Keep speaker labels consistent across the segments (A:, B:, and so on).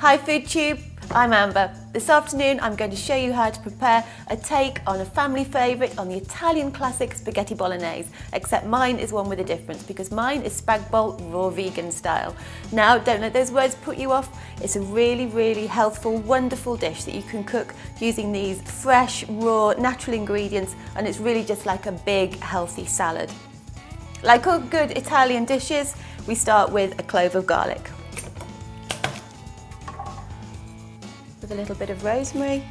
A: Hi FoodTube, I'm Amber. This afternoon I'm going to show you how to prepare a take on a family favourite on the Italian classic spaghetti bolognese, except mine is one with a difference because mine is spag bol raw vegan style. Now don't let those words put you off, it's a really healthful, wonderful dish that you can cook using these fresh, raw, natural ingredients, and it's really just like a big healthy salad. Like all good Italian dishes, we start with a clove of garlic. With a little bit of rosemary.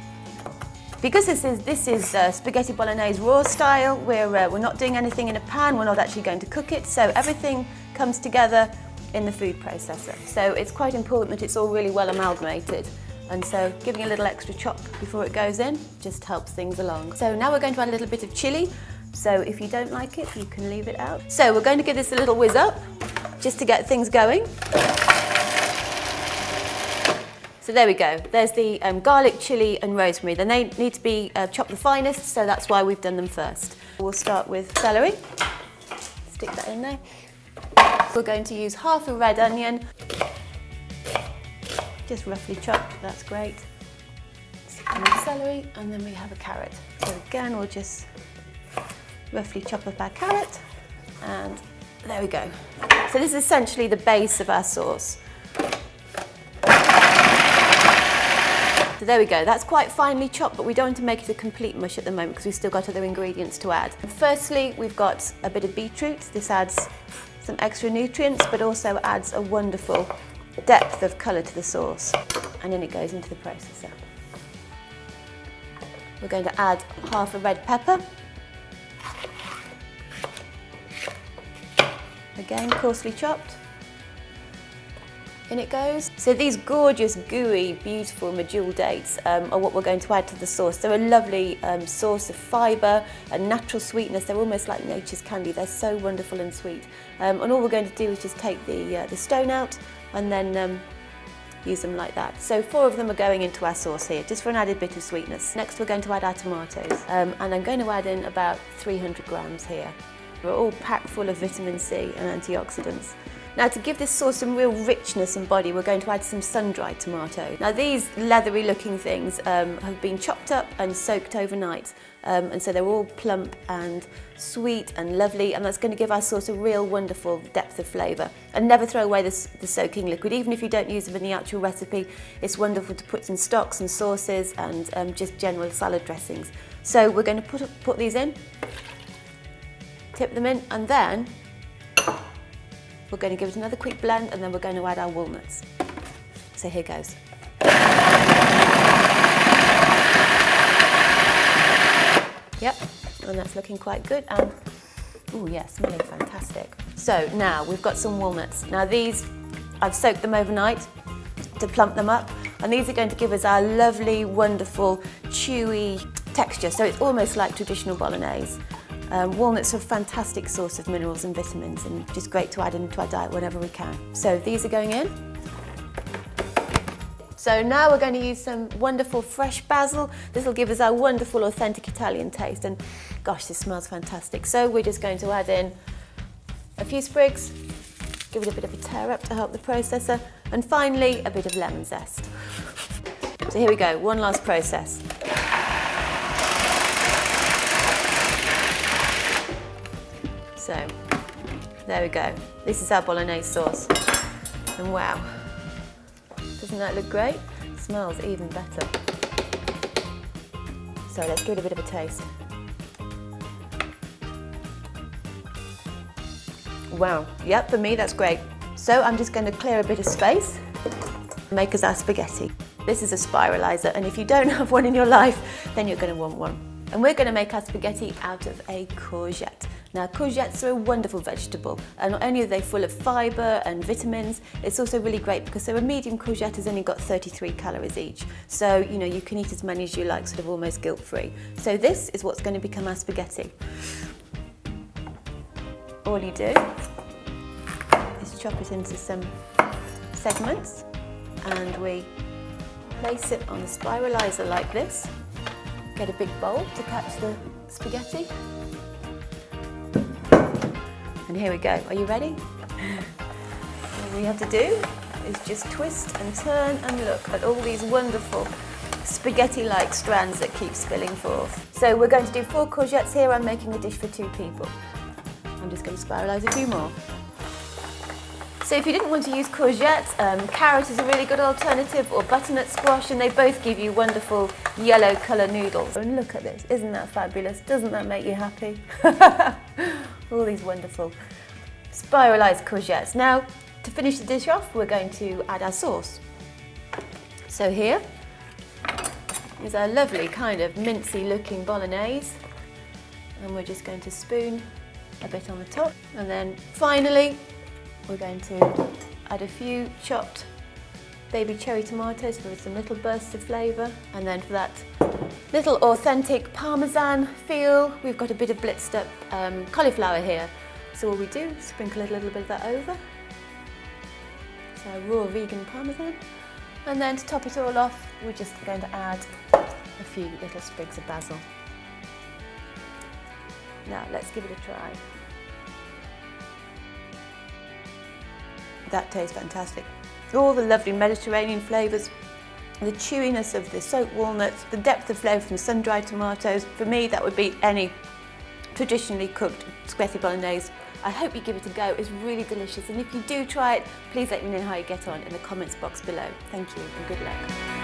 A: Because this is spaghetti bolognese raw style, we're not doing anything in a pan, we're not actually going to cook it, so everything comes together in the food processor. So it's quite important that it's all really well amalgamated, and so giving a little extra chop before it goes in just helps things along. So now we're going to add a little bit of chilli, so if you don't like it you can leave it out. So we're going to give this a little whiz up just to get things going. So there we go, there's the garlic, chilli and rosemary. Then they need to be chopped the finest, so that's why we've done them first. We'll start with celery, stick that in there. We're going to use half a red onion, just roughly chopped, that's great. Stick in the celery, and then we have a carrot. So again, we'll just roughly chop up our carrot, and there we go. So this is essentially the base of our sauce. So there we go, that's quite finely chopped, but we don't want to make it a complete mush at the moment because we've still got other ingredients to add. Firstly, we've got a bit of beetroot. This adds some extra nutrients, but also adds a wonderful depth of colour to the sauce. And then it goes into the processor. We're going to add half a red pepper. Again, coarsely chopped. In it goes. So these gorgeous, gooey, beautiful medjool dates are what we're going to add to the sauce. They're a lovely source of fibre and natural sweetness. They're almost like nature's candy. They're so wonderful and sweet. And all we're going to do is just take the stone out and then use them like that. So 4 of them are going into our sauce here, just for an added bit of sweetness. Next we're going to add our tomatoes. And I'm going to add in about 300 grams here. They're all packed full of vitamin C and antioxidants. Now to give this sauce some real richness and body, we're going to add some sun-dried tomatoes. Now these leathery looking things have been chopped up and soaked overnight, and so they're all plump and sweet and lovely, and that's going to give our sauce a real wonderful depth of flavour. And never throw away the soaking liquid, even if you don't use them in the actual recipe. It's wonderful to put in stocks and sauces and just general salad dressings. So we're going to put these in, tip them in, and then we're going to give it another quick blend, and then we're going to add our walnuts. So here goes. Yep, and that's looking quite good. And oh yeah, smelling fantastic. So now we've got some walnuts. Now these, I've soaked them overnight to plump them up, and these are going to give us our lovely, wonderful, chewy texture. So it's almost like traditional bolognese. Walnuts are a fantastic source of minerals and vitamins, and just great to add into our diet whenever we can. So these are going in. So now we're going to use some wonderful fresh basil. This will give us our wonderful authentic Italian taste, and gosh, this smells fantastic. So we're just going to add in a few sprigs, give it a bit of a tear up to help the processor, and finally a bit of lemon zest. So here we go, one last process. So, there we go. This is our bolognese sauce. And wow, doesn't that look great? It smells even better. So let's give it a bit of a taste. Wow, yep, for me that's great. So I'm just going to clear a bit of space, make us our spaghetti. This is a spiralizer, and if you don't have one in your life, then you're going to want one. And we're going to make our spaghetti out of a courgette. Now courgettes are a wonderful vegetable, and not only are they full of fibre and vitamins, it's also really great because a medium courgette has only got 33 calories each. So you can eat as many as you like, sort of almost guilt-free. So this is what's going to become our spaghetti. All you do is chop it into some segments, and we place it on the spiralizer like this. Get a big bowl to catch the spaghetti. And here we go. Are you ready? All we have to do is just twist and turn and look at all these wonderful spaghetti-like strands that keep spilling forth. So we're going to do 4 courgettes here. I'm making a dish for 2 people. I'm just going to spiralise a few more. So if you didn't want to use courgette, carrot is a really good alternative, or butternut squash, and they both give you wonderful yellow colour noodles. And look at this, isn't that fabulous? Doesn't that make you happy? All these wonderful spiralised courgettes. Now, to finish the dish off, we're going to add our sauce. So here is our lovely kind of mincy looking bolognese, and we're just going to spoon a bit on the top, and then finally we're going to add a few chopped baby cherry tomatoes for some little bursts of flavour, and then for that little authentic parmesan feel, we've got a bit of blitzed up cauliflower here. So all we do is sprinkle a little bit of that over. So raw vegan parmesan, and then to top it all off, we're just going to add a few little sprigs of basil. Now let's give it a try. That tastes fantastic. All the lovely Mediterranean flavours, the chewiness of the soaked walnuts, the depth of flavour from sun-dried tomatoes. For me, that would beat any traditionally cooked spaghetti bolognese. I hope you give it a go. It's really delicious, and if you do try it, please let me know how you get on in the comments box below. Thank you and good luck.